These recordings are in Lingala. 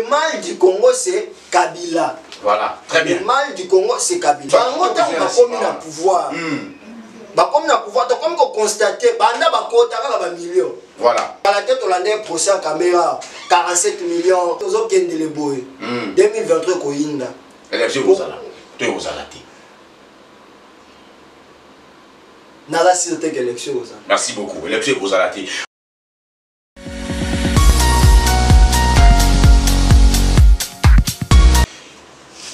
le mal du Congo c'est Kabila. Voilà, très bien. Le mal du Congo c'est Kabila. Bango tant qu'on a commis le pouvoir. Comme na pouvoir, comme qu'on constater, banda bakota kaka millions. Voilà. À la tête on a un procès à caméra 47 millions. Tozo kende le boy. 2023 ko inda. Élection vous allez. Toi vous allez. Nada si c'était élection vous allez. Merci beaucoup. Élection vous allez.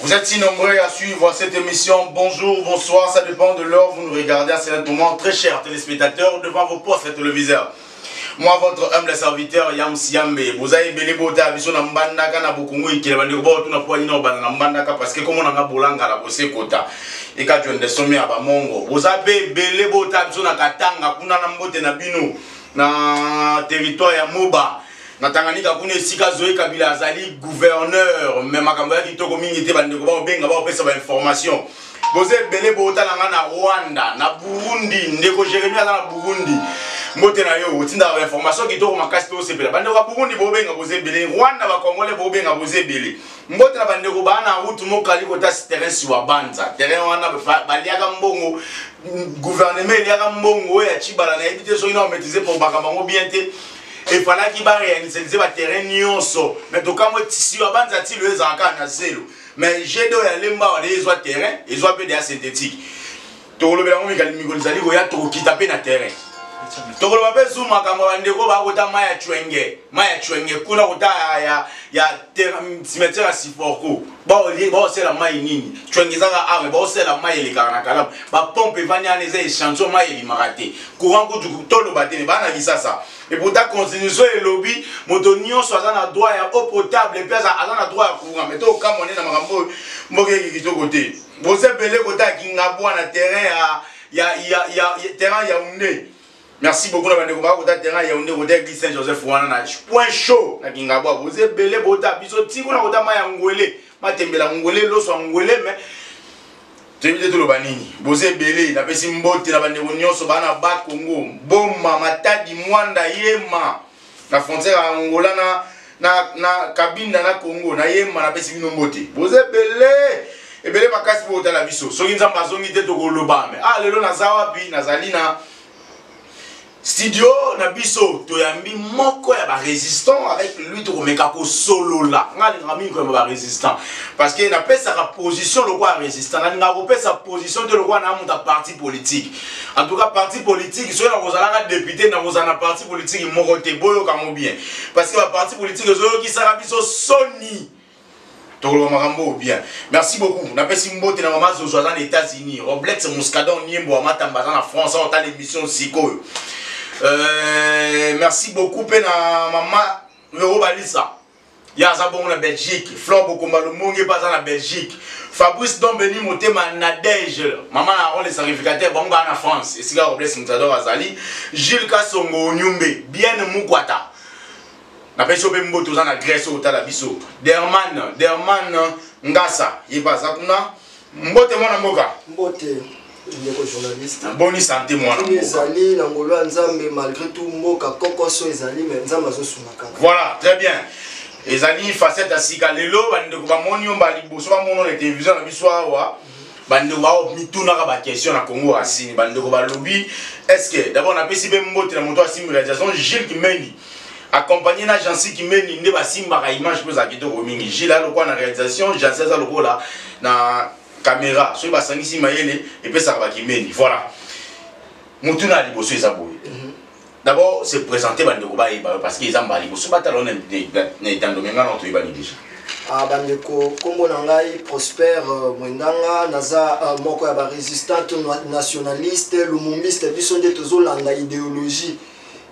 Vous êtes si nombreux à suivre cette émission. Bonjour, bonsoir, ça dépend de l'heure où vous nous regardez à ce moment. Très chers téléspectateurs, devant vos postes de téléviseurs. Moi, votre humble serviteur, Yam Siambe. Vous avez belé bota, biso na mbandaka na bukungu ikile bandi ko botu na po ino bana na mbandaka parce que comme on a bolanga la bose kota. Et quand tu es sommet à Bamongo, vous avez belé bota biso na katanga kuna na mbote na bino na territoire ya Moba. Na Tanganyika kuna esika Zoé Kabila azali gouverneur mais makambo ya kitoko mingi te bandi ko ba benga ba pesa ba information. Vous avez belé bota na Rwanda, na Burundi, ndeko Jérémie na Burundi. Mbote na yo, utinda ba information kitoko makasi to sepela. Bandi ko Burundi bo benga boze belé, Rwanda ba Congolais bo benga boze belé. Mbote na bandi ko bana route mokali ko ta terrain si wa banza. Terrain wana ba liaka mbongo gouvernement liaka mbongo ya chibala na éviter so ina maîtriser pour bakamango bien te. Il fallait qu'il va réaliser le terrain nyonso. Mais donc quand moi si wa banza ti le ezaka na zelo. Mais j'ai deux lemba les autres terrain, ils ont PDA synthétique. To le belango mikali mikoli zali ko ya to kitape na terrain. To le babe zuma kama bandeko ba kota maya chwenge kuna kota ya cimetière à Siforko. Ba c'est la mai nini. Chwenge zaka ame ba c'est la mai le kana kala. Ba pompe vanya les échantillons mai li marate. Courant ko du to le bateme ba na bisasa. Et pour ta constitution et lobby, motonio soit dans droit à eau potable et puis à droit à courant. Mais toi, comme on est dans ma rambo, moi qui est côté. Vous êtes belé côté qui n'a pas un terrain terrain Yaoundé. Merci beaucoup la bande côté terrain Yaoundé côté qui Saint-Joseph Wana. Point chaud la Kingabo. Vous êtes belé côté biso ti kuna côté ma Ngolé. Ma tembela Ngolé lo so Ngolé mais Tébité tout le banini. Bosé belé, na pesi mbote na bande nyonso bana ba Congo. Bomba matadi mwanda yema. Na frontière à Angola na Kabinda na Congo na yema na pesi bino mbote. Bosé belé. E belé makasi po la biso. Soki nzamba zongi te to koloba me. Ah lelo na zawapi na zalina studio na biso to yambi moko ya ba résistant avec lui to komeka ko solo la ngali ngami ko ba résistant parce que na pesa ka position le quoi résistant na ngako pesa position de le quoi na muta parti politique en tout cas parti politique so na kozala député na kozana parti politique moko te boyo ka mo bien parce que ba parti politique zo ki sara biso soni to lo makambo bien merci beaucoup na pesi mbote na mama zo dans les États-Unis Roblex Muscadon Niembo matamba na France on ta l'émission siko. Merci beaucoup pena maman Vero Balissa. Yaza bon na Belgique, Flore Bokomba le monge pas en Belgique. Fabrice Dombeni Motema Nadège, maman a rôle sacrificateur bon en France. Et Siga Robles Mutador Azali, Gilles Kassongo Nyumbe, bien Mukwata. Na peso be mboto za na Grèce au Talabiso. Derman Ngasa, yeba zakuna. Mbote mwana mboka. Mbote. Journaliste. Bonne santé moi. Ezali na ngolo nzambe malgré tout mboka kokoso ezali mais nzambe azosunaka. Voilà, très bien. Ezali facette asika lelo bande ko ba monyo ba liboso ba mono la télévision na biso awa. Bande ba mituna ka ba question na Congo asini bande ko ba lobby. Est-ce que d'abord on a pesi be mbote na moto asimi réalisation Gilles Kimendi accompagné na Jansi Kimendi nde ba simba ka image pour zakito ko mingi. Gilles lo kwa na réalisation, Jansi za lo là na caméra, so basangisi mayele et puis ça va qui mène. Voilà. Mutuna liboso ezaboy. D'abord c'est présenter bande ko ba parce que ezamba liboso batalon ne tandomenga na to ibali déjà. Ah bande ko kombo na ngai Prosper Mwendanga naza moko ya ba résistante nationaliste lumumbiste biso nde tozolanda idéologie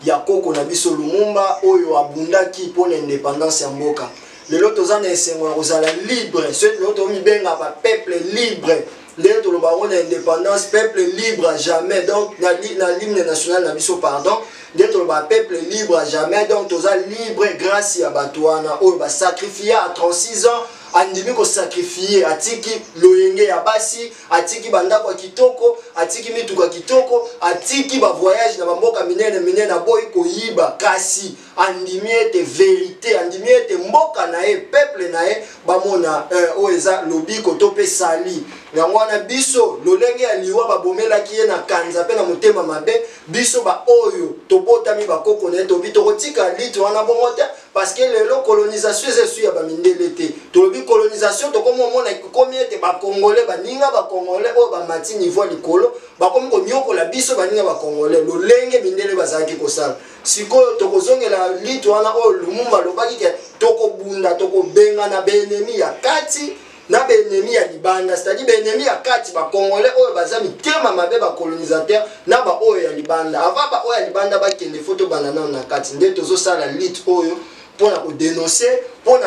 ya koko na biso Lumumba oyo abundaki pour l'indépendance ya mboka. Les autres en esengo kozala libre, ceux qui ont mis bien à peuple libre, les autres le baron d'indépendance peuple libre à jamais donc na l'hymne national na biso pardon, les autres le peuple libre à jamais donc toza libre grâce à Batouana oh ba sacrifier à 36 ans andimi ko sacrifier atiki loyenge ya basi atiki banda kwa kitoko atiki mitu kwa kitoko atiki ba voyage na mboka minene na boy ko yiba kasi andimi ete vérité andimi ete mboka na ye peuple na ye bamona oyo eza lobiko to pe sali yango wana biso lolenge ya liwa babomelaki ye na kanza pe na motema mabe biso ba oyo tobotami bakoko na ye tobi tokotika liti wana bongo te parce que lelo colonisation ezesu ya bamindele te tolobi colonisation tokomi omona ekomi ete bakongole baninga bakongole oyo bamati niveau likolo bakomi konyokola biso baninga bakongole lolenge mindele bazalaki kosala sikoyo tokozongela liti wana oyo Lumumba alobaki ke tokobunda tokobengana baennemi ya kati na baennemi ya libanda c'est-à-dire baennemi ya kati bakongole oyo baza mitema mabe bacolonisateur na ba oyo ya libanda avant ba oyo ya libanda bakende foto banana na kati nde tozosala liti oyo pour dénoncer, pour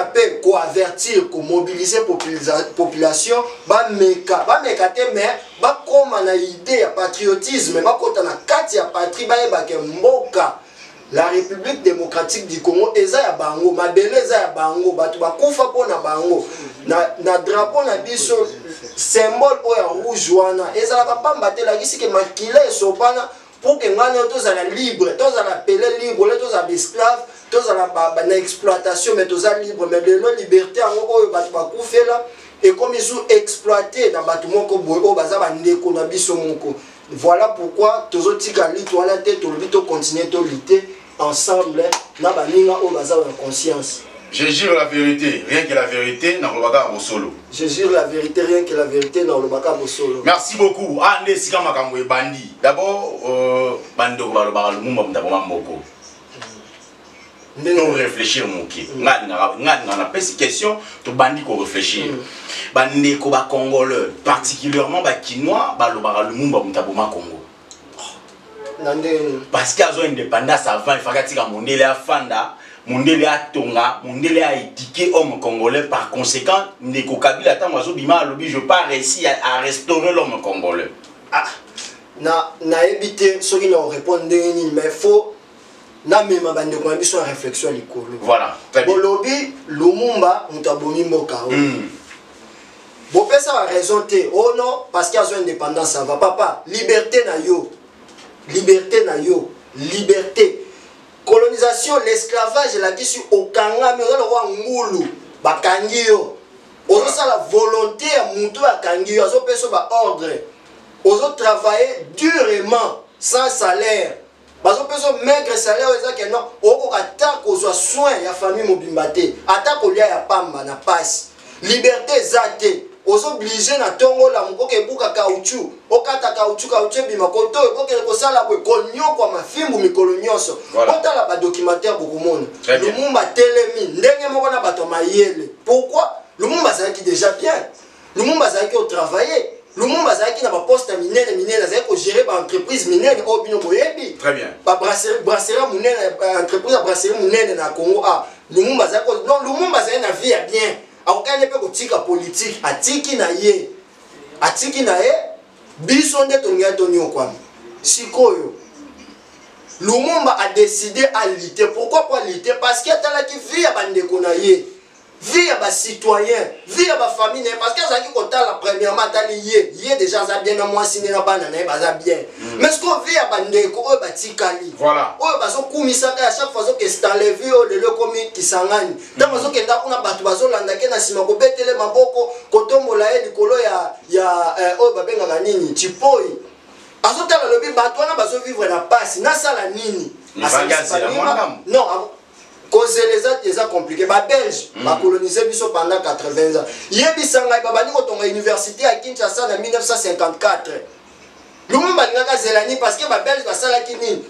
avertir, pour mobiliser la population, meka te mais comme na idée ya patriotisme, comme na kati ya patrie ba mboka la République démocratique du Congo eza ya bango, mabele eza ya bango, batu bakufa pona bango. Na drapeau na biso symbole o ya rouge wana, eza la pamba te la kisi ke makila esopana pour que ngana tozala libre, tozala appelé libre, tozala esclave, tozala na exploitation mais tozala libre mais de la liberté en oyo batu bakufela et comme ils ont exploité na batu moko boyo o baza bandeko na biso moko. Voilà pourquoi tozotika lito wana te tolobi to continuer to lutter ensemble na baninga o baza na conscience. Je jure la vérité, rien que la vérité, dans le bagarre au solo. Je jure la vérité, rien que la vérité, dans le bagarre au solo. Merci beaucoup. Ande sika makambo bandi. D'abord, bando ba le mumba mtabo moko. Nous réfléchir mon qui. Ngana pesi question to bandi ko réfléchir. Bande ko ba congolais, particulièrement ba kinois, ba le mumba mtabo Congo. Parce qu'ils ont indépendance avant, il fallait que mondele afanda. Mondele a tonga, mondele a étiqué homme congolais. Par conséquent, Ndeko Kabila Tamazo Bima lobby, je pas réussi à restaurer l'homme congolais. Ah, na évité ceux qui n'ont répondu mais faut na même bande ko biso réflexion likolo. Voilà, très bien. Lobby Lumumba mutabomi mboka. Bon pesa a raison te. Oh non, parce qu'ils ont indépendance ça va papa, liberté na yo. Liberté na yo, liberté. Colonisation, l'esclavage, la question au Kanga, mais on a le Ngoulou, Bakangio. On a la volonté à monter à Kangio, on a ordre. On a travaillé durement, sans salaire. Parce qu'on peut maigre salaire, on a attaque aux soins, il y a famille mobimbate, attaque au lien, il y a pamba, na passe. Liberté, zate. Aux obligés na tongo la mboke buka caoutchouc okata caoutchouc bima koto ekoke ko sala ko konyo kwa mafimbu mikolo nyonso otala ba documentaire bokomona Lumumba telemi ndenge moko na bato mayele pourquoi Lumumba zaki déjà bien Lumumba zaki au travailler Lumumba zaki na ba poste minene zaki ko gérer ba entreprise minene au bino boyebi très bien ba brasserie minene entreprise brasserie minene na Congo ah Lumumba zaki non Lumumba zaki na vie bien akokane pe kotika politique atiki na ye biso nde tongia tonyo kwami sikoyo Lumumba a décidé à lutter. Pourquoi pas lutter? Parce qu'il y a qui vit à bandeko na ye, vit à citoyen, vit à famille parce que ça qui compte la premièrement tali ye déjà ça bien à moi signé na banana baza bien. Mais ce qu'on vit à bandeko o batikali. Voilà. O bazo kumisa à chaque fois que c'est enlevé o de le komi kisangani. Dans bazo kenda kuna batu bazo landa ke na sima ko betele maboko kotombola e likolo ya o babenga nini chipoi. Azotala lobi bato wana bazo vivre na passe na sala nini non cause les autres c'est compliqué ba belge ba colonisé biso pendant 80 ans yebisanga babani ko tonga université à Kinshasa en 1954 Lumumba ngaka zelani parce que ba belge ba sala kini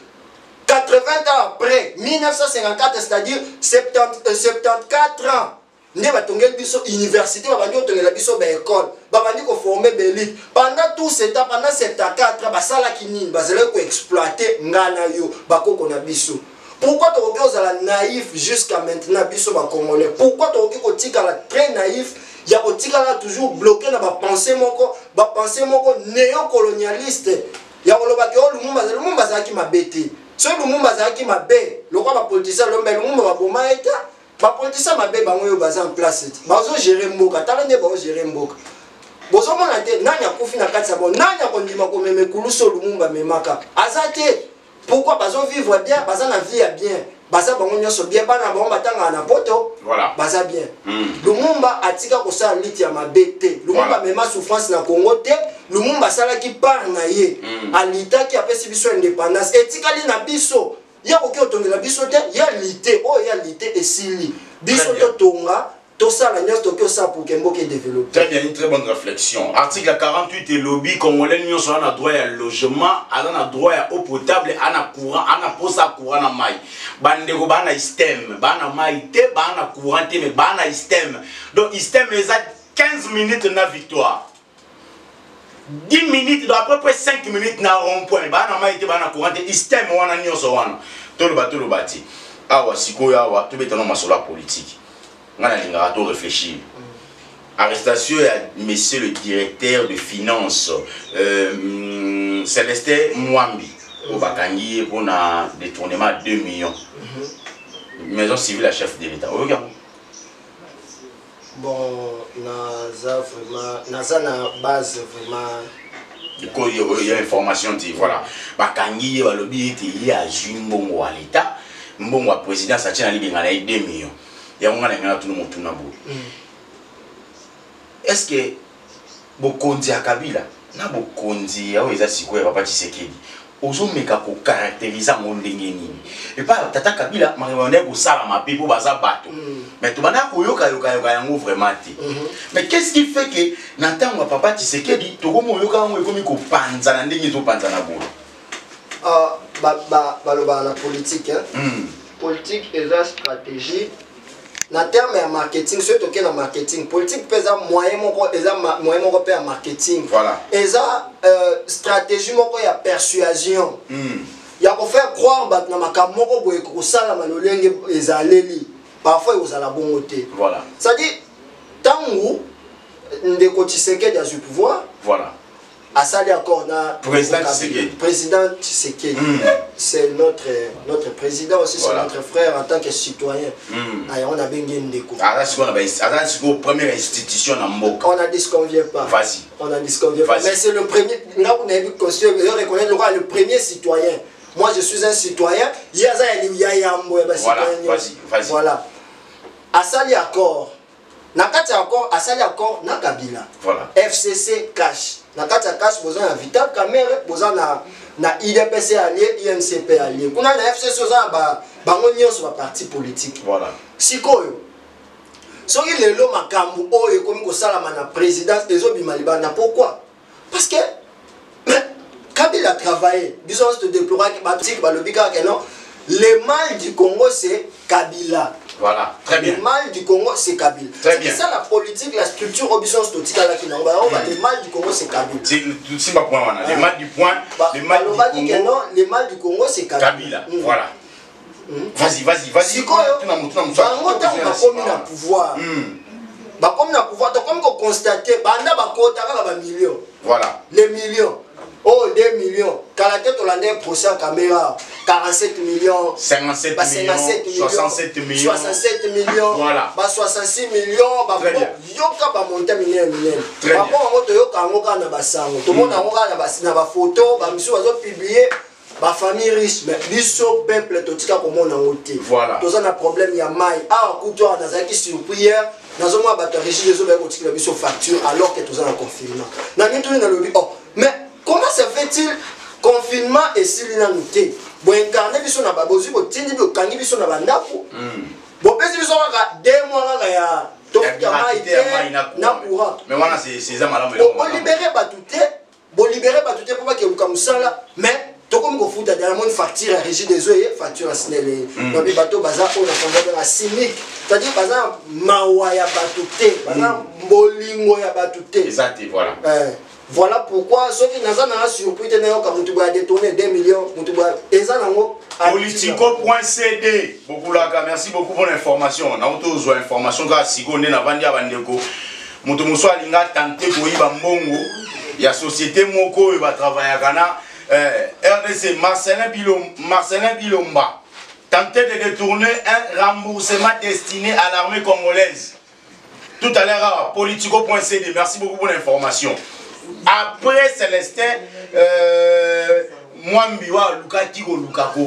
80 ans après 1954 c'est-à-dire 74 ans ne va tomber biso université va venir tomber la biso ba école va venir ko former l'élite pendant tout ce temps pendant 74 ba sala kini ba zela ko exploiter ngana yo ba ko na biso. Pourquoi tu regardes la naïf jusqu'à maintenant biso ba congolais? Pourquoi tu regardes tika la très naïf ya tika la toujours bloqué na ba pensée moko néocolonialiste ya koloba ke Lumumba za ki mabete so Lumumba za ki mabe le roi ba politicien Lumumba ba boma eta ba politicien mabe bango yo baza en place bazo gérer mboka tala nde bazo gérer mboka bozo mona te nani akufi na kati sabo nani akondima ko meme kuluso Lumumba memaka azate pourquoi bazo vivre bien baza na vie bien baza bango nyonso bien bana bango batanga na poto voilà baza bien Lumumba atika kosala liti ya mabe te Lumumba mema souffrance na Congo te Lumumba salaki par na ye alitaki apesi biso indépendance etikali na biso ya koki otongela biso te ya lité oyo ya lité esili biso totonga tosala nyonso toki osala pour que mboka développer. Très bien, une très bonne réflexion. Article 48 et lobby congolais nyonso ana droit à logement, ana droit à eau potable, ana courant, ana posa courant na mai. Bandeko bana système, bana mai te, bana courant te, mais bana système. Donc système exact 15 minutes na victoire. 10 minutes, donc à peu près 5 minutes na rond-point. Bana mai te, bana courant te, système wana nyonso wana. Tolo bati. Awa sikoyo awa, to betano masola politique. On a réfléchir. Arrestation à monsieur le directeur de finances, Célestin Mwambi, au Bakangi pour un détournement de 2 millions. Maison civile à chef de l'État. Bon, naza na base vraiment. Il y a information, voilà. Bakangi, il y a un mbongo à l'État, mbongo à président, ça tient à 2 millions. Est-ce que Bokondi à Kabila na Bokondi ya weza siko ya papa Tshisekedi ozo meka ko caractériser mon ndengeni et pas tata Kabila marionne ko sala ma pipo baza bato mais to bana ko yoka yango vraiment ti mais qu'est-ce qui fait que natango papa Tshisekedi to ko mo yoka yango ekomi ko panza na ndenge to panza na bo baloba na politique politique et la stratégie. Na terme ya marketing, ce toke na marketing, politique pesa moyen moko pe marketing. Voilà. Eza stratégie moko ya persuasion. Ya ko faire croire bat na makambo moko boye ko sala malolenge ezaleli. Parfois ezala bongo te. Voilà. Ça dit tangu ndeko Tshisekedi a du pouvoir. Voilà. Asali accord na président Tshisekedi. C'est notre président aussi, c'est notre frère en tant que citoyen. On a bien ndeko. C'est première institution en Mboka. On a dit ce qu'on vient pas. Vas-y. On a dit ce qu'on vient pas. Mais c'est le premier. Là, vous avez vu reconnaître le premier citoyen. Moi, je suis un citoyen. Voilà. Vas-y. Voilà. Asali accord. Nakati accord, asali accord na Kabila. Voilà. FCC cash. Nakati cash, besoin un vital caméra, besoin na IDPC allié, INCP allié. Kuna na FCC besoin bango nyonso ba parti politique. Voilà. Sikoyo. Soki lelo makambu oyo komi ko salama na présidence ezobima libana. Pourquoi? Parce que Kabila a travaillé. Disons se déplorer que batik balobika que non. Le mal du Congo c'est Kabila. Voilà, très bien. Le mal du Congo, c'est Kabila. C'est ça la politique, la structure, le mal du Congo, c'est Kabila. C'est ma point. Le mal du point. Le mal du Congo, c'est Kabila. Voilà. Vas-y. Si on a pouvoir. Comme na pouvoir, comme qu'on constate, millions. Voilà. Les millions. Oh, 2 millions. Quand la tête hollandais procès en caméra, 47 millions, 57 millions, 67 millions, 67 millions, voilà. 66 millions, très bien. Yoka ba monter millions. Très bien. Tout le monde a ba photo, ba monsieur va publier. Ma famille riche, mais biso peuple totika pour mon angoté. Voilà. Tous on a problème il y a maille. Ah, couteau dans un qui surpris hier. Dans un mois bateau riche les autres qui biso facture alors que tous on a confinement. Na ni tout na lobby. Oh, mais comment se fait-il confinement et s'il y a noté? Bon incarner biso na babozi bo tindi bo kangi biso na bandako. Bon pesi biso ka 2 mois ka ya tofika maille na courant. Mais voilà c'est ça malade. Bon libérer batouté, bon libérer batouté pour pas que luka musala, mais comme vous faites dernièrement une facture à régie des eaux et facture à signaler. Dans les bateaux, bazar, on a fondé la cynique. C'est-à-dire, bazar, mawaya batouté, bazar, bolingo ya batouté. Exact, voilà. Voilà pourquoi ceux qui n'ont pas surpris, quand vous avez détourné 2 millions, vous avez Politico.cd. Merci beaucoup pour l'information. On a aussi l'information car si on est dans Vandia Vandeko, Mutumuswa Linga tenté pour y mbongo. Il y a société Moko, il va travailler à Ghana. RDC Marcelin Bilomba tentait de détourner un remboursement destiné à l'armée congolaise. Tout à l'heure à Politico.cd. Merci beaucoup pour l'information. Après Célestin Mwambi wa luka tiko luka ko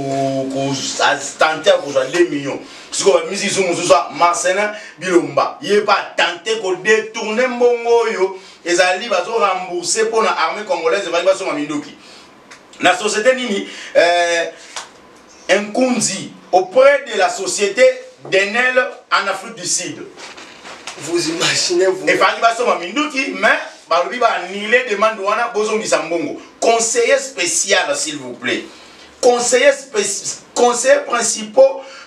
tenter ko 2 millions. Ce qu'on va musique sur Moussa Marcelin Bilomba. Il est pas tenté ko détourner mbongo yo. Les alliés va rembourser pour l'armée congolaise et va sur Mamindoki. La société Nini un kundi auprès de la société d'Enel en Afrique du Sud. Vous imaginez vous. Et va sur Mamindoki mais Balobi va annuler demande wana bozon di sambongo. Conseiller spécial s'il vous plaît. Conseiller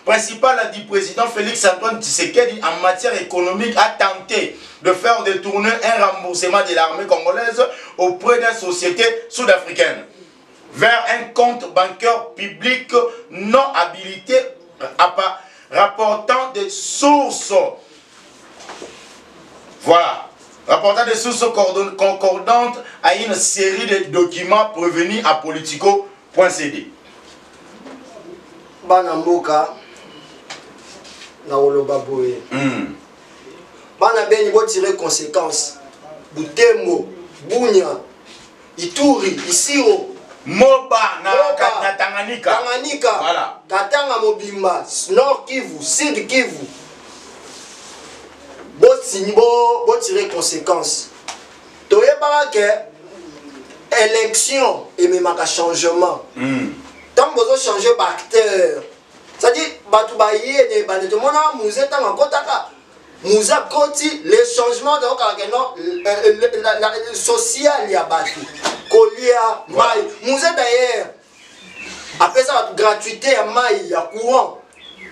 principal du président Félix Antoine Tshisekedi en matière économique a tenté de faire détourner un remboursement de l'armée congolaise auprès d'une société sud-africaine vers un compte bancaire public non habilité rapportant des sources. Voilà. Rapportant des sources concordantes à une série de documents prévenus à politico.cd. Bana mboka na oloba boye. Bana beni bo tirer conséquences. Butembo, Bunya, Ituri, Isiro, Moba na Tanganyika. Tanganyika. Voilà. Katanga Mobimba, Nord Kivu, Sud Kivu. Bo tirer conséquences. Toyeba ke élection et même un changement. Tant que vous changez d'acteur, c'est-à-dire batu baye ne bande tout le monde a musé tant en kotaka musa koti les changements de la social ya batu kolia mai musé d'ailleurs après ça gratuité ya mai ya courant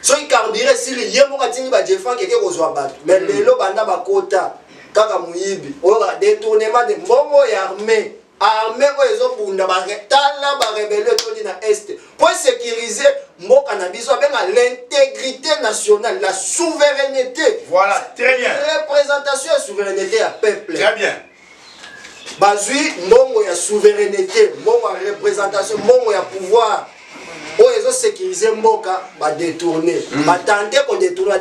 so carburé si le yemo katini ba défend quelque kozwa batu mais lelo banda bakota kaka muyibi o détournement de mbongo ya armée armée oyo bunda baretala ba rebelle toni na est pour sécuriser mboka na biso benga l'intégrité nationale, la souveraineté. Voilà, très bien. Représentation et souveraineté à peuple. Très bien. Bazui mbongo ya souveraineté, mbongo ya représentation, mbongo ya pouvoir. Oyo sécuriser mboka ba détourner. Ba tenter ko détourner,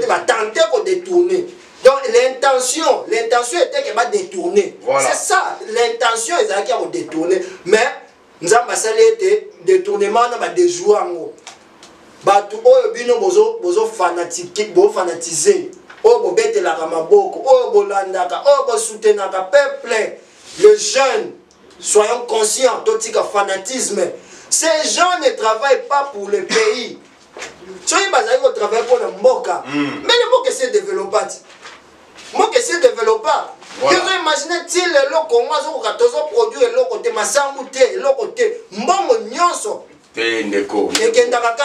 ba tenter ko détourner. Donc l'intention était que va détourner. Voilà. C'est ça, l'intention est qu'il va détourner. Mais nous avons été détournement dans des joueurs. Batu oyo bino bozo fanatique, bo fanatiser. Oyo bo bete la kamaboko, oyo bo landaka, oyo bo soutenaka peuple. Les jeunes, soyons conscients, totika fanatisme. Ces gens ne travaillent pas pour le pays. Soyez basés au travail pour le mboka. Mais le mboka c'est développé. Moi que c'est développé. Vous imaginez-t-il le Congo a produire le côté Massamouté, le côté Mbongo Nyonso. Ndeko.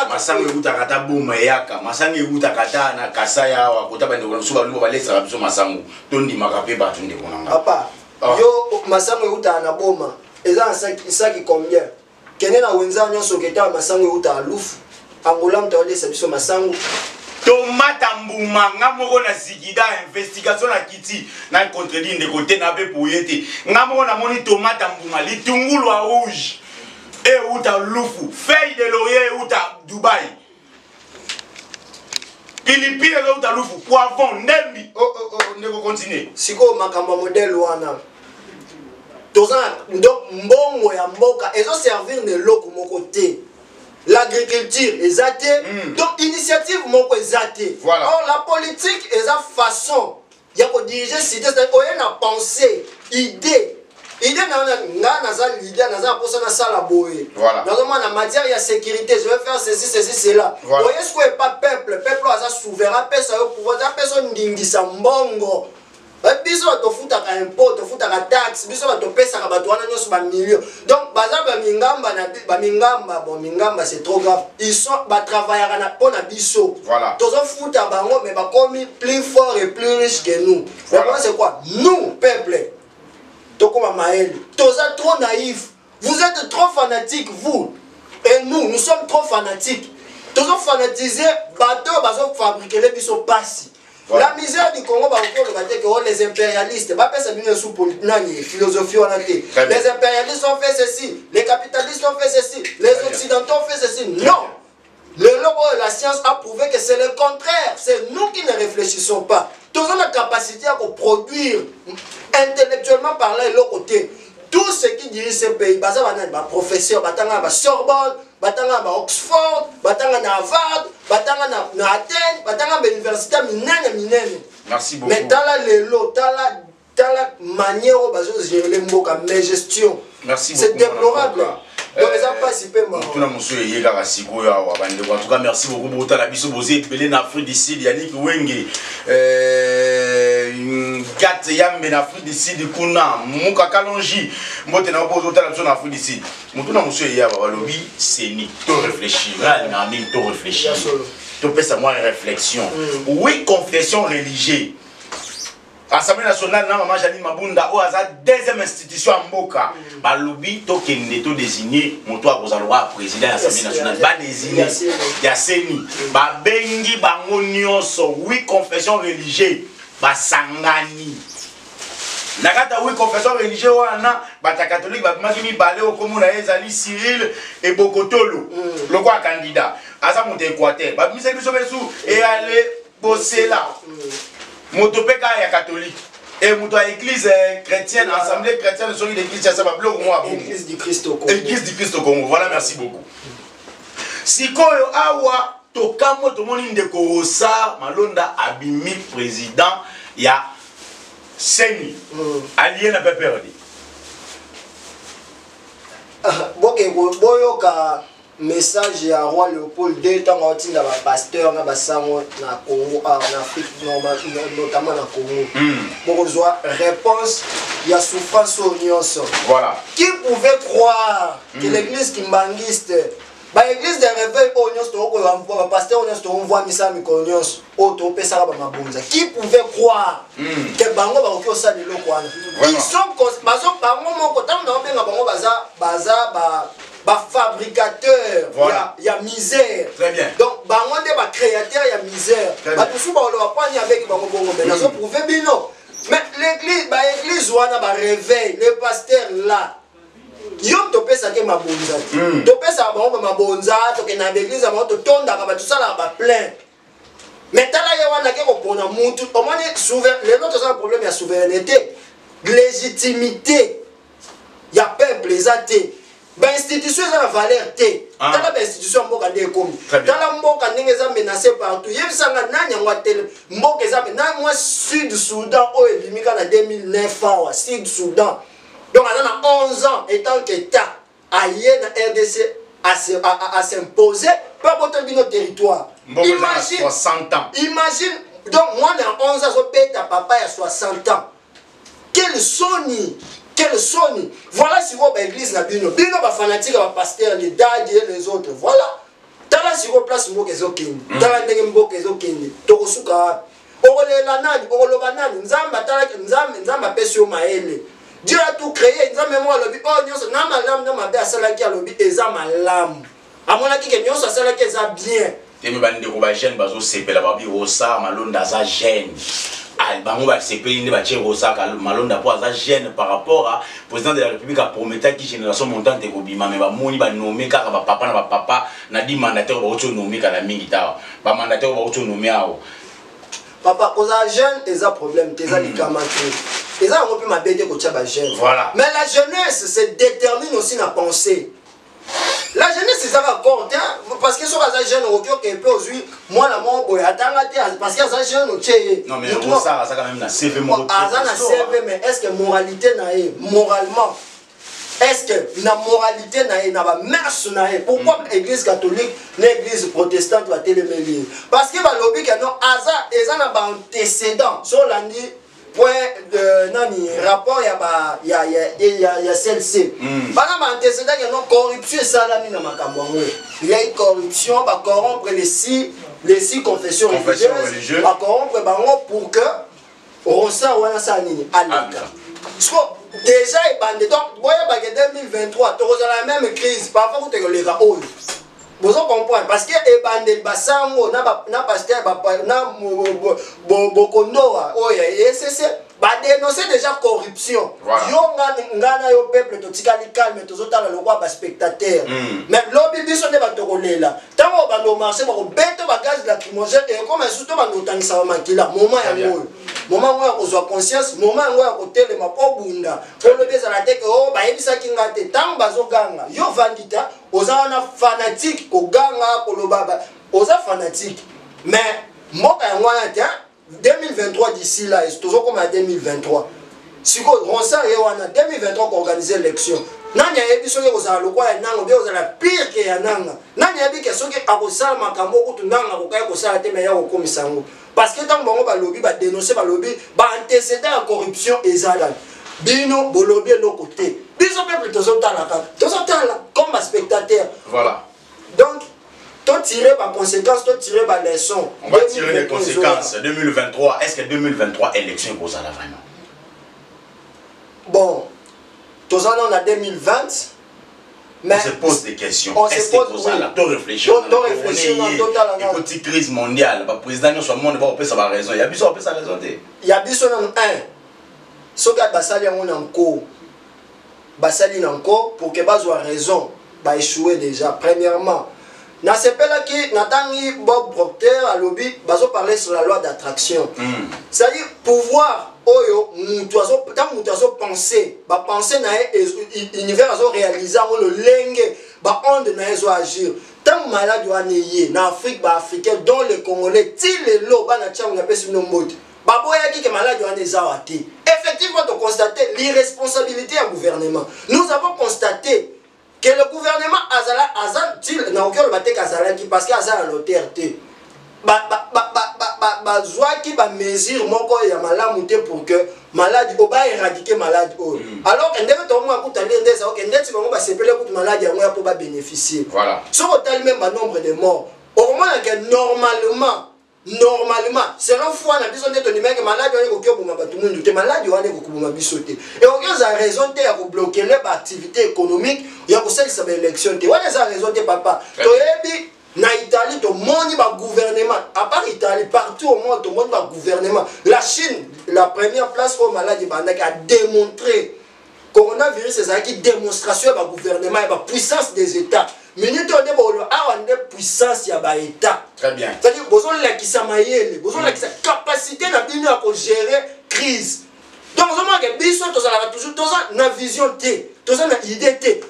Masango utakata buma yaka, masango utakata na kasaya wa kutaba ndeko suba luba balesa biso masango. Tondi makape ba tunde konanga. Papa, yo masango uta na boma. Eza saki combien? Kene na wenza nyonso keta masango uta alufu. Angola mtawalesa biso masango. Tomate mbuma ngamoko na zigida investigation na kiti na contredire de côté na pe poyete ngamoko na moni tomate mbuma litungulu à rouge et uta lufu feuille de laurier uta Dubaï pilipili uta lufu poivron nembi ndeko continuer siko makamba modèle wana toza donc mbongo ya mboka ezo servir de loko moko te. L'agriculture est athée, donc initiative moko est athée. Voilà. Or la politique est la façon, il y a pour diriger cité, c'est-à-dire qu'il y a une pensée, idée. Idée n'a l'idée, n'a pas ça ça la boue. Voilà. Dans la matière il y a sécurité, je vais faire ceci, cela. Voilà. Vous ce n'est pas peuple a sa souverain, personne au pouvoir, personne n'ingisa mbongo. Biso to futa ka impôt, to futa ka taxe, biso to pesa ka bato wana nyoso ba millions. Donc baza ba mingamba na ba mingamba, bon mingamba c'est trop grave. Ils sont ba travailler na pona biso. Voilà. Tozo futa bango mais ba komi plus fort et plus riche que nous. Voilà. C'est quoi? Nous peuple. Tokoma mael. Toza trop naïf. Vous êtes trop fanatiques vous. Et nous sommes trop fanatiques. Tozo fanatiser bateau bazo fabriquer les biso passi. Voilà. La misère du Congo, les impérialistes, philosophie, les impérialistes ont fait ceci, les capitalistes ont fait ceci, les occidentaux ont fait ceci. Non! Le logo de la science a prouvé que c'est le contraire. C'est nous qui ne réfléchissons pas. Nous avons la capacité à produire intellectuellement parlant de l'autre côté. Tout ce qui dirige ce pays, professeur, Sorbonne, Oxford, Harvard, Athènes, l'université minene. Merci beaucoup. Mais dans la manière dont ils gèrent les mots comme gestion. Merci beaucoup. C'est déplorable. Donc, les gens participent. En tout cas, merci beaucoup pour la biso bosé belé en Afrique du Sud, Yannick Wenge. Gat Yambe en Afrique du Sud, Kuna, Mouka Kalonji, Mote na opposé en Afrique du Sud. Moutuna monsieur Yaba Walobi, c'est ni to réfléchir, là, ni to réfléchir. Tu peux savoir une réflexion. Oui, confession religieuse. Assemblée nationale, Maman Janine Mabunda, ou la deuxième institution en Mboka, Balobi, Tokende, to désigné, mon toit, vous allez voir, président de l'Assemblée nationale, ba désigné, Yaseni, ba bengi, ba ngonioso, oui, confession religieuse, ba sangani. Nakata, oui, confession religieuse, wana, ba ta catholique, ba magimi, balé au commun, Ezali, Cyril, et Bokotolo, le quoi candidat. Asa monte Équateur, ba mise et aller bosser là. Motopeka ya catholique et moto église chrétienne, assemblée chrétienne, sur l'église ça va plus au moins. Église du Christ au Congo. Église du Christ au Congo. Voilà, merci beaucoup. Sikoyo awa tokamo to moni ndeko sa malonda abimi président ya Seni. Allié na pas perdu. Boyoka message à roi Léopold II tant qu'on tient la pasteur na basango na Congo en Afrique notamment na Congo. Bonjour réponse il y a souffrance au nyonso. Voilà. Qui pouvait croire que l'église kimbangiste l'église de réveil au nyonso ko pasteur au nyonso on voit misa mi ko nyonso o to pesa ba mabonza. Qui pouvait croire que bango ba ko sa de lokwana. Ils sont bazo bango moko tant na benga bango fabricateur, voilà. Il y a misère. Très bien. Donc, bango de ba créateur, il y a misère. Ba tout ça on va pas ni avec bango bongo mais ça prouver bino. Mais l'église wana ba réveil, le pasteur là. Yo to pesa ke mabonza. To pesa bango mabonza, to ke na l'église ba to tonda ba tout ça là ba plein. Mais tala ya wana ke ko pona mutu, au moins les autres ça problème il y a souveraineté, légitimité. Il y a peuple présenté. L'institution a la valeur T. Dans l'institution, Mboka de Komi. Dans la Mboka n'est menacé partout. Il y a Mboka est Sud-Soudan, au Ebimika en 2009 ans, Sud-Soudan. Donc, on a 11 ans, étant qu'État, ailleurs dans RDC, à s'imposer, pas pour notre territoire. Imagine, 60 ans. Imagine, donc, moi, dans 11 ans, je paye ta papa à 60 ans. Quel sonny! Quel sonny! Voilà si vous avez l'église, Bino va fanatique, va pasteur, les dads et les autres. Voilà. Tala si vous place Mbokezo Kindi. Tala ndenge Mbokezo Kindi. Tokosuka. Orole la nani, orolo banani. Nzamba tala nzamba pesio maele. Dieu a tout créé. Nzamba moi lobi. Oh nyonso na malam na mabe asala ki lobi eza malam. Amona ki ke nyonso asala ki eza bien. Temi bande ko ba jeune bazo sepela babi rosa malonda za jeune. Bango va se payer ne rosa malonda pour ça gêne par rapport à président de la République a promis qui génération montante de Kobima mais ba moni ba nommer car ba papa na dit mandataire ba auto nommer kala mingi ta ba mandataire ba auto nommer ao papa oza jeune eza problème eza likamatu eza on peut m'abéter ko tchaba jeune voilà mais la jeunesse se détermine aussi na penser. La jeunesse c'est ça va compte parce que sur les jeunes au cœur qui peut aujourd'hui moi la mon boy attends parce que les jeunes au tché non mais ça quand même na CV mon na CV mais est-ce que moralité na moralement est-ce que la moralité na ba mers na pourquoi l'église catholique l'église protestante va télémélier parce que ba lobby que non asa eza na ba antécédent sur l'année point de nani rapport il y a celle-ci pendant ma antécédent il y a non corruption ça là na makambo il y a une corruption va corrompre les six confessions religieuses va corrompre bango pour que rosa wana ça nini alika déjà il bande donc voyez ba 2023 tu as la même crise parfois vous te les va haut vous comprenez parce que ebandel basango na pasteur na bokondoa oya ECC ba dénoncer déjà corruption yo ngana yo peuple to tikali calme to zotala le roi ba spectateur mais lobby biso ne ba tokolela tango ba no marché ba ko beto ba gaz lacrymogène et comme surtout ba no tangisa ba makila moment ya moyo moment où on a conscience, moment où on a côté ma po bunda, pour le baiser la tête oh bah il ça qui ngate tant bazo ganga, yo vandita, oza na fanatique ko ganga ko lo baba, oza fanatique, mais moi quand moi 2023 d'ici là, c'est toujours comme à 2023. Si on sait en 2023 qu'on organise l'élection, nani yebi soki kozala lokwa nango be ozala pire que ya nanga. Nani yebi ke soki akosala makambo kutu nanga kokaya kosala te meya kokomisa ngo. Parce que tant bango ba lobby ba dénoncer ba lobby ba antécédent à corruption ezala. Bino bo lobby no côté. Biso peuple tozotala comme spectateur. Voilà. Donc toi tirer par conséquence, toi tirer par leçon. On va tirer les conséquences. 2023, est-ce que 2023 élection kozala vraiment? Bon, tous en on a 2020, mais on se pose des questions. Est-ce que vous avez tout réfléchi? On réfléchit dans une petite crise mondiale. Le président soit monde va opérer sa raison. Il y a besoin de sa raison. Il y a besoin d'un ce que Basali on encore, Basali encore pour que Bas soit raison, bah échouer déjà. Premièrement, dans ce pays là qui n'attendit Bob Proctor à lobby, Baso parlait sur la loi d'attraction. C'est-à-dire pouvoir oyo mutuazo tant mutuazo penser ba penser na univers azo réaliser le lenge ba onde na ezo agir tant malade waneye na Afrique ba africain dont les Congolais ti le lo ba na tchanga pesi no mode ba boya ki ke malade wane zawati. Effectivement on constate l'irresponsabilité du gouvernement. Nous avons constaté que le gouvernement azal til na aucun batek azala ki parce que azala l'autorité qui ba mesure moko ya malamu te pour que malade o ba éradiquer malade o alors que ndenge to mo akutali ndeza ok ndeti bango ba sepele kutu malade yango ya po ba bénéficier voilà so otali même ba nombre de morts au moment que normalement selon foi na biso ndeto nimeke malade wana ko boma ba tumundu te malade wana ko boma biso te et aucun za raison te ya ko bloquer les activités économiques ya ko salisa ba élection te wana za raison te papa to yebi na Italie, tout le monde va gouvernement. À part Italie, partout au monde, tout le monde va gouvernement. La Chine, la première place au malade, a démontré coronavirus, c'est une démonstration du gouvernement et de la puissance des États. Mais nous avons une puissance de l'État. Très bien. C'est-à-dire que nous avons la capacité de gérer la crise. Donc, nous avons toujours une vision, une idée,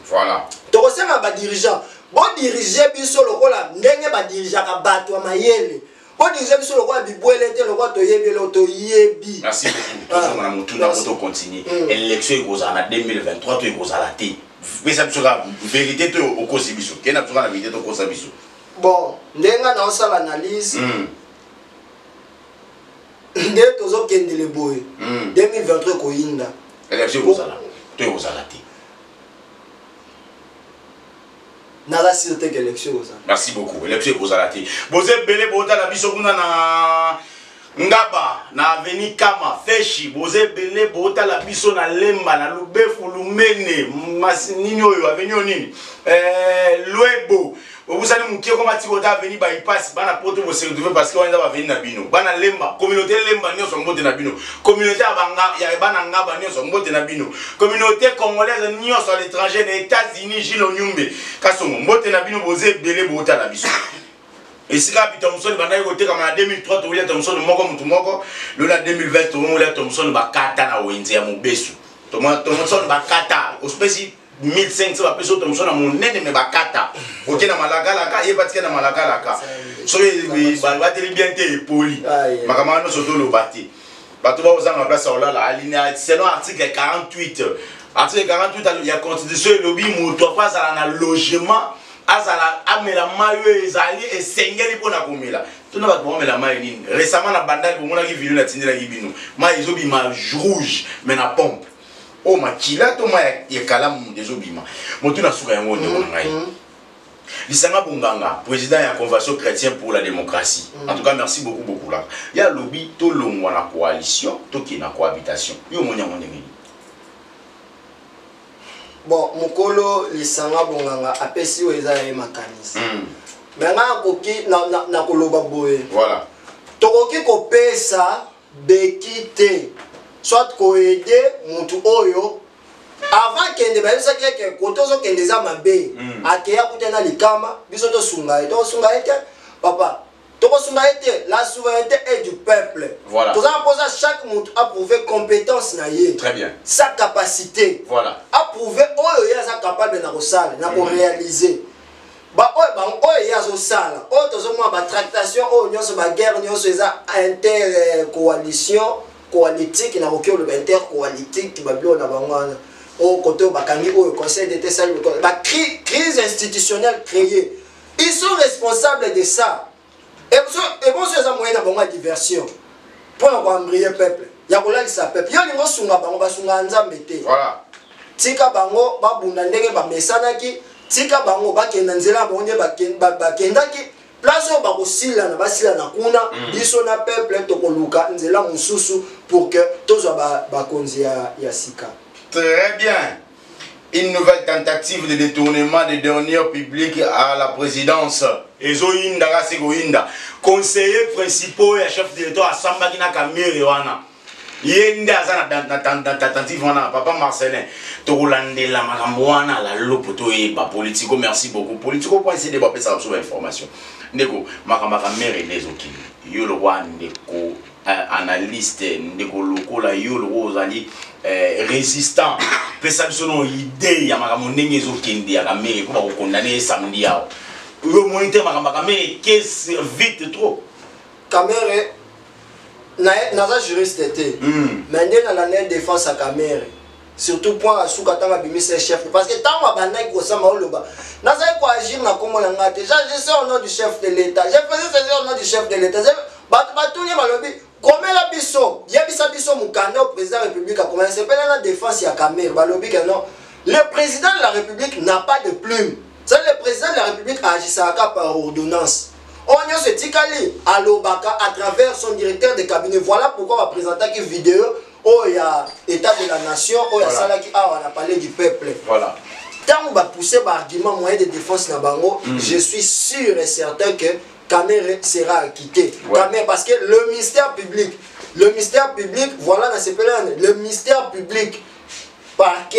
voilà. Donc, nous avons des dirigeants. Bon diriger, biso le rôle, ndenge ba dirigeant ka bato mayele. Bon diriger biso le rôle biboelete le rôle to yebi le to yebi. Merci beaucoup. Tous on a mutuna pour continuer. Élection en 2023 to ekozala te. Mais ça sera vérité to okosi biso. Kena sera la vérité to okosa biso. Bon, ndenga na osala analyse. Nde tozo kende le boy. 2023 ko inda. Élection ekozala. To ekozala te. Merci beaucoup. Élection ekozalati. Boze belé bota la biso kuna na ngaba na aveni kama feshi boze belé bota la biso na lemba na lubefu lumene masinini oyo aveni onini loebo obusani mukie koma tikota aveni bypass bana poto bo se retrouver parce que on va venir na bino bana lemba communauté lemba nyo so mbote na bino communauté abanga ya bana ngaba nyo so mbote na bino communauté congolaise nyo so à l'étranger na États-Unis Gilles Nyumbe kaso mbote na bino boze belé bota la biso. Et si la Thompson va aller côté comme en 2003, tu Thompson moko mutu moko, le 2020 tu Thompson va kata na wenze ya mobesu. Thompson va kata, au spécial 1500 va peso Thompson na monene me va kata. OK na malakala ka, e patika na malakala ka. So ba teli bien te poli. Makamano soto lo bati. Ba to ba ozanga place ola la alinea selon article 48. Article 48 il y a constitution lobby mutu face à la logement. Azala amela mayo ezali esengeli pona komela tuna ba komela mayo nini récemment na bandali bomona ki vidéo na tindela kibino mayo ezobima rouge mais na pompe o makila to mayo ya kalamu ezobima motu na suka yango ndeko ngai lisanga bonganga président ya convention chrétienne pour la démocratie en tout cas merci beaucoup là ya lobby to longwa na coalition to ki na cohabitation yo monya ndenge. Bon, mukolo lisanga bonganga apesi weza ya makanisi. Menga koki na koloba boye. Voilà. Tokoki kopesa bekite soit ko aider mutu oyo avant kende ba bisa keke kotozo kende za mabe. Akeya kutena likama biso to sunga ete papa La souveraineté est du peuple. Voilà. Chaque monde a prouvé compétence. Très bien. Sa capacité. Voilà. A prouvé qu'il est capable de réaliser. Il y a des tractations, des guerres, des intercoalitions, coalitique, intercoalitique, au côté au conseil d'État, la crise institutionnelle créée. Ils sont responsables de ça. Et bon, c'est un moyen de diversion. Pour embrayer le peuple. Il y a un peuple. Il y a un peuple. Voilà. Tika bango babunda ndenge ba mesanaki tika bango bakenda nzela bonde bakendaki place o bakosila na kuna biso na peuple tokoluka nzela mususu pour que tozwa bakonzi ya sika. Très bien. Une nouvelle tentative de détournement des deniers publics à la présidence. Ezoinda Rasegoinda, conseiller principal et chef de l'État à Sambakina Kamere wana. Yenda na tentative wana papa Marcelin tokolandela makambo wana la lopoto e ba politico. Merci beaucoup politico pour essayer de pas ça sur information ndeko makamaka mere lezoki yo le roi ndeko analyste ndeko lokola yo le ozali résistant pesa biso no idée ya makambo ndenge ezokende ya kamere ko ba ko condamner samedi yao yo moite makamaka mere qu'est vite trop kamere naza juriste été mais dans l'année défense à Camère surtout point à soukatanga bimise chef parce que tant ma banai ko sama oloba naza ko agir na komo na ngate je sais au nom du chef de l'état je faisais saisir au nom du chef de l'état batuni malobi komela biso yebisa biso mukanda au président de la République a commencé pela na défense à Camère balobi que non le président de la République n'a pas de plume c'est le président de la République agissaka par ordonnance. On se tikali à l'Obaka à travers son directeur de cabinet. Voilà pourquoi on va présenter une vidéo où il y a État de la nation, où il y a Salaki, on a parlé du peuple. Voilà. Tant qu'on va pousser l'argument moyen de défense Nabango, je suis sûr et certain que Kamere sera acquitté. Ouais. Parce que le mystère public, voilà, le mystère public, parce que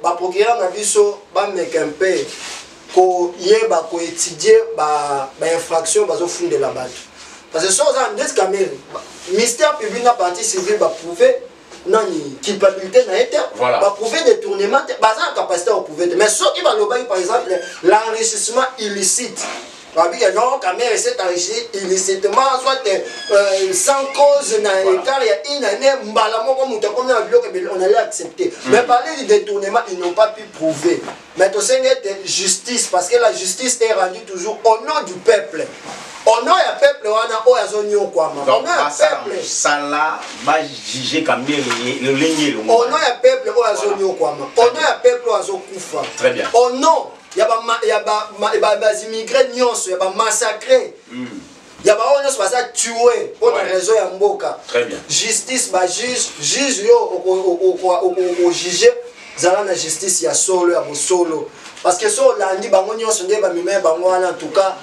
le procureur n'a vu ça, un peu. Ko étudier infraction bazo fonder la base parce que ça en des caméras mystère public na partie civile va prouver nani culpabilité na été va prouver détournement bazan capacité à prouver mais ce qui va le par exemple l'enrichissement illicite va dire non caméra c'est enrichi illicitement soit sans cause na écart il y a une année mbala moko muta comme na bloc on allait accepter mais parler du détournement ils n'ont pas pu prouver. Mais tu sais que justice, parce que la justice est rendue toujours au nom du peuple. Au nom du peuple, on a un zone quoi. Au nom du peuple. Ça là, va juger comme le ligne. Au nom du peuple, on a un zone quoi. Au nom du peuple, on a un zone koufa. Très bien. Au nom, il y a des immigrés nyons, il y a des massacrés. Il y a des gens qui sont tués pour des raisons de mboka. Très bien. Justice, juge au juge. Zala na justice ya solo ya solo parce que so landi bango nyonso nde ba mimé bango en tout cas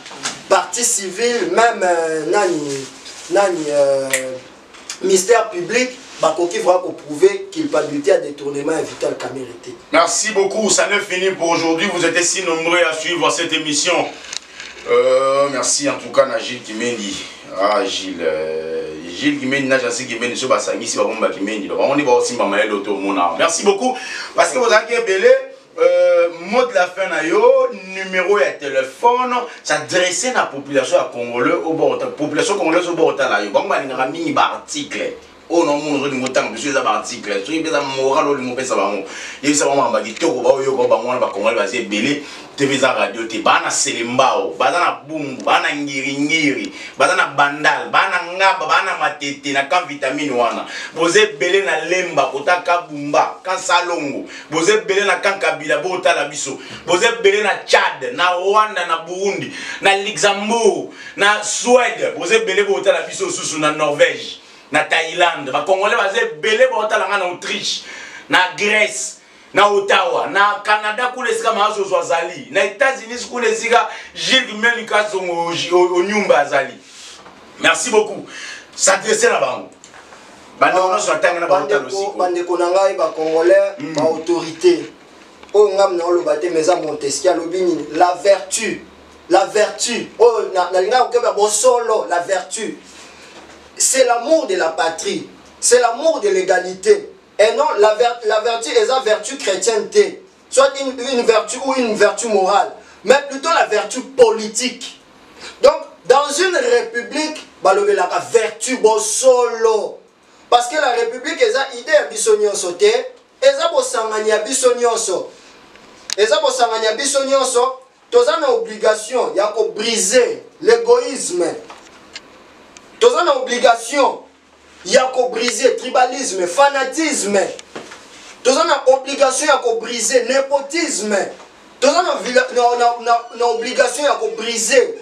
partie civile même mystère public bakoki va prouver culpabilité à détournement et vital camérité. Merci beaucoup, ça n'est fini pour aujourd'hui. Vous êtes si nombreux à suivre cette émission. Merci en tout cas à Gilles Kimendi. Ah Gilles Kimendi n'a jamais Kimendi sur Basangi si Bagomba Kimendi. Donc on y va aussi Mamaël Automona. Merci beaucoup parce que vous avez belé mot de la fin na yo numéro de téléphone s'adresser à la population congolaise au bord population congolaise au bord là yo bangba ninga mingi ba article. Oh non, mon rôle montant, monsieur les articles, soyez bien moral ou mon pesa bango. Et ça va m'embêter tout ba yo ko bango ba congolais ba se belé TV za radio te bana selembao, bana bumbu, bana ngiri, bana bandal, bana ngaba, bana matete na kan vitamine wana. Boze belé na lemba kota kabumba, kan salongo. Boze belé na kan kabila bota la biso. Boze belé na Tchad, na Rwanda, na Burundi, na Luxembourg, na Suède. Boze belé bota la biso susu na Norvège. Na Thaïlande, ba Congolais bazé belé bota la na Autriche, na Grèce, na Ottawa, na Canada kule sika mazo zwazali, na États-Unis kule sika Gilles Kimendi kasongo au nyumba azali. Merci beaucoup. S'adresser là bas. Bande sur tanga na bande aussi. Bande konanga ba Congolais ba autorité. O ngam na lo baté meza Montesquieu lobini la vertu la vertu, la vertu, c'est l'amour de la patrie, c'est l'amour de l'égalité. Et non, la vertu est la vertu chrétienne, soit une vertu ou une vertu morale, mais plutôt la vertu politique. Donc, dans une république, la vertu solo. Parce que la république est une idée à bisonyoso, et ça bosanganya bisonyoso. Et ça bosanganya bisonyoso, tous en obligation, il y a qu'à briser l'égoïsme. Tous en obligation, il y a qu'à briser tribalisme, fanatisme. Tous en obligation, il y a qu'à briser népotisme. Tous en obligation, il y a qu'à briser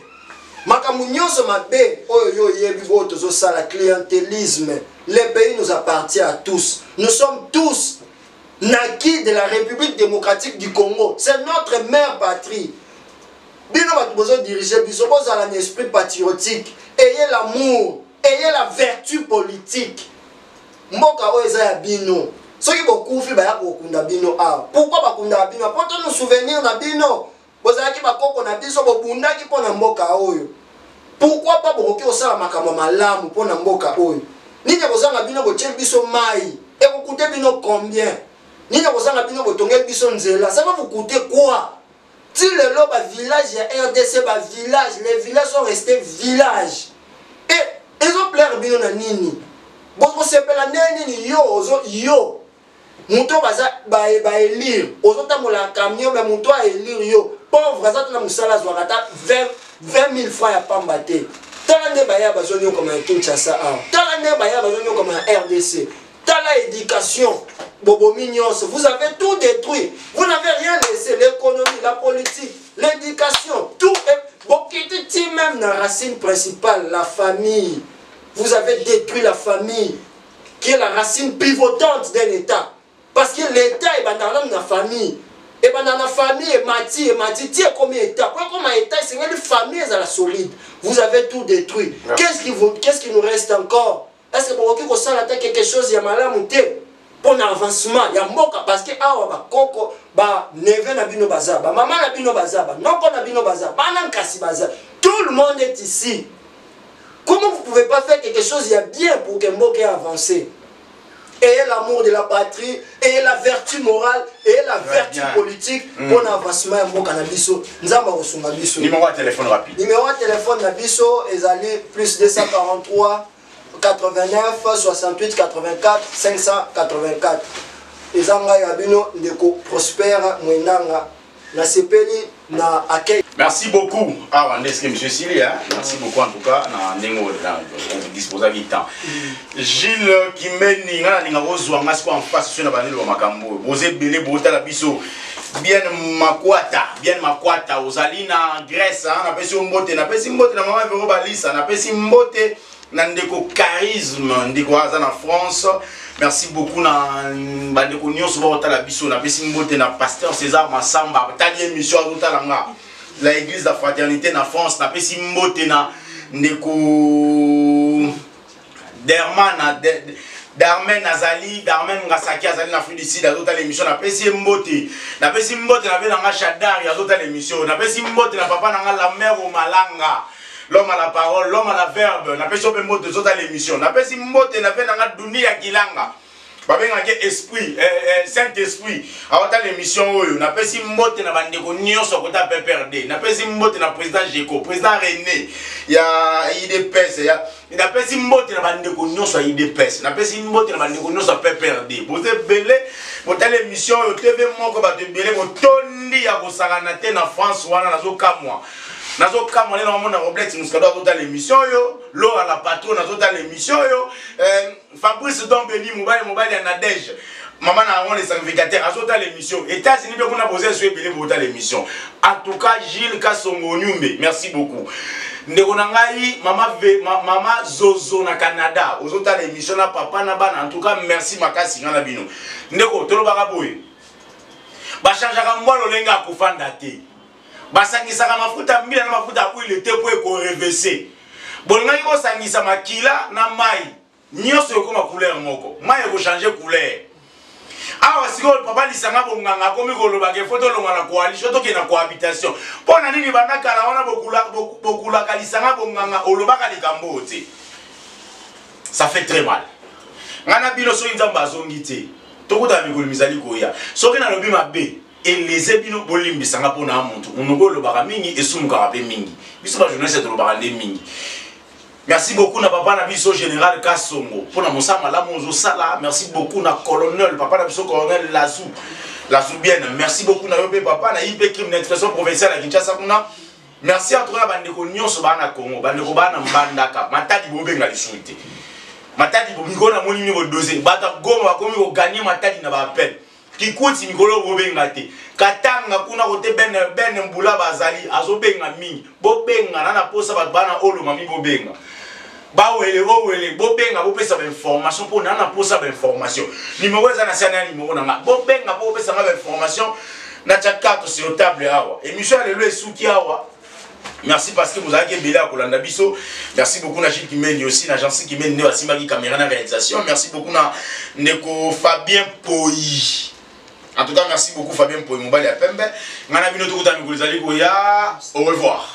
makamunyoso mabe oyo yebi boto zo sala clientélisme. Le pays nous appartient à tous. Nous sommes tous naquis de la République démocratique du Congo. C'est notre mère patrie. Bino bat besoin de diriger biso boza un esprit patriotique. Ayez l'amour, ayez la vertu politique. Mboka oyo eza ya bino. Soki bokufi ba ya kokunda bino a. Pourquoi bakunda bino? Pour nous souvenir na bino. Bozalaki bakoko na biso bobundaki pona mboka oyo. Pourquoi pas bokoki osala makambo malamu pona mboka oyo? Nini kozanga bino botie biso mai? Et vous coûtez bino combien? Nini kozanga bino botonge biso nzela? Ça va vous coûter quoi? Si le loba village ya RDC ba village, les villages sont restés villages. Et ils ont plaire bino na nini? Boko sepela nini yo. Muto baza ba élire. Ozota mola camion mais muto a élire yo. Pauvre azata na musala zwakata 20 000 francs ya pambate. Talande baya bazonyo comme un Kinshasa. Talande baya bazonyo comme un RDC. Tala éducation. Bobo Mignons, vous avez tout détruit. Vous n'avez rien laissé. L'économie, la politique, l'éducation, tout est. Bokiti même la racine principale, la famille. Vous avez détruit la famille, qui est la racine pivotante d'un État. Parce que l'État est dans la famille. Et dans la famille, et Mati, tu es comme État. Comme un État, c'est une famille à la solide. Vous avez tout détruit. Qu'est-ce qui nous reste encore? Est-ce que vous avez quelque chose, il y a malade pour l'avancement? Il y a moka parce que awa koko ba neve na bino baza, ba maman na bino baza, ba noko na bino baza, ba nankasi baza. Tout le monde est ici. Comment vous ne pouvez pas faire quelque chose il y a bien pour que Mboka avance? Ayez l'amour de la patrie, ayez la vertu morale, ayez la vertu politique pour l'avancement de Mboka na biso. Nzamba kosunga biso. Numéro de téléphone rapide. Numéro de téléphone na biso ezali plus 243 89 68 84 584. Ezanga yabino ndeko Prosper Mwendanga na sepeli na accueil. Merci beaucoup. Ah, est-ce que monsieur Sili, hein? Merci beaucoup en tout cas. On dispose du temps. Gilles Kimeni, on a reçu un masque en face sur la bannière de Makambo. Vous êtes belé, vous êtes à la biso. Bien makwata. Aux alina Grèce, hein? On a fait un mbote, on a fait un mbote, on a fait un balise, on a fait un mbote. Nandeko charisme ndeko aza na France. Merci beaucoup na bandeko nyonso ba otala biso na pesi mbote na pasteur César Massamba tali émission azotalanga la église de la fraternité na France na pesi mbote na ndeko Darmen Azali, Darmen Ngasaki Azali na Afrique du Sud azotala émission na pesi mbote na nga Chadari azotala émission na pesi mbote na papa na nga la mère au Malanga. L'homme à la parole, l'homme à la verbe, n'a pas si mot de autres l'émission, n'a pas si mot de n'a pas Dunia Kilanga. Pas bien esprit, Saint-Esprit, à l'émission, n'a pas si mot de n'a pas de sur côté PPRD, n'a pas si mot de la président Géco, président René, il y a IDPS, il n'a pas si mot de n'a pas de sur IDPS, n'a pas si mot de n'a pas de sur PPRD. Vous êtes belé, votre l'émission, vous TV mon comme de belé, votre tondi à vos saranate en France ou en Azokamwa. Nazo kamone na mona Roblette muskado azota l'émission yo, l'eau à la patronne azota l'émission yo, Fabrice Dombeni mobile ya Nadège. Maman na on les sacrificateurs azota l'émission. États-Unis be kuna poser sur belé pour l'émission. En tout cas Gilles Kasongo Nyumbe, merci beaucoup. Ndeko na ngai mama Zozo na Canada, ozota l'émission na papa na bana. En tout cas merci makasi ngana bino. Ndeko tolobaka boye. Ba changeaka mbolo lenga kufanda te. Basangisa mafuta mbila na mafuta huile te pour ko reverser. Bolnga ko sangisa makila na mai. Nyoso yoko ma couleur moko. Mai ko changer couleur. awa siko papa lisanga bonganga komi koloba ke foto longa na coalition to ke na cohabitation pona nini bandaka la wana bokula kalisanga bonganga olobaka likambo te. Ça fait très mal. Ngana bino so nzamba azongite tokuta mikolo mizali koya soki na lobi mabe eleze bino bolimbisanga pona muntu munoko lobaka mingi esumuka pe mingi biso ba journaliste to lobaka nde mingi. Merci beaucoup na papa na biso général Kasongo pona mosama la monzo sala. Merci beaucoup na colonel papa na biso colonel Lazou bien. Merci beaucoup na yope papa na IP crime d'intervention provinciale à Kinshasa kuna. Merci à toi bandeko nyonso bana Congo bandeko bana mbandaka matadi bobenga lisuite matadi bomikona moni ni dossier bata goma bakomi ko gagner matadi na ba appel kikuti mikolo bobenga te katanga kuna kote ben mbula bazali azobenga mingi bobenga na posa ba bana olo mami bobenga bawele bobenga bopesa ba information pour na posa ba information numéro za na sana numéro na bobenga bopesa ba information na chakato sur table awa émission lelo esuki awa. Merci parce que vous avez belé à Kolanda Biso. Merci beaucoup Nachid Kimeni aussi, l'agence Kimeni Neo Asimagi caméra na réalisation. Merci beaucoup na Neko Fabien Poyi. En tout cas, merci beaucoup Fabien Poyi Mobali à Pembe. Ngana bino to kutami kulizali koya. Au revoir.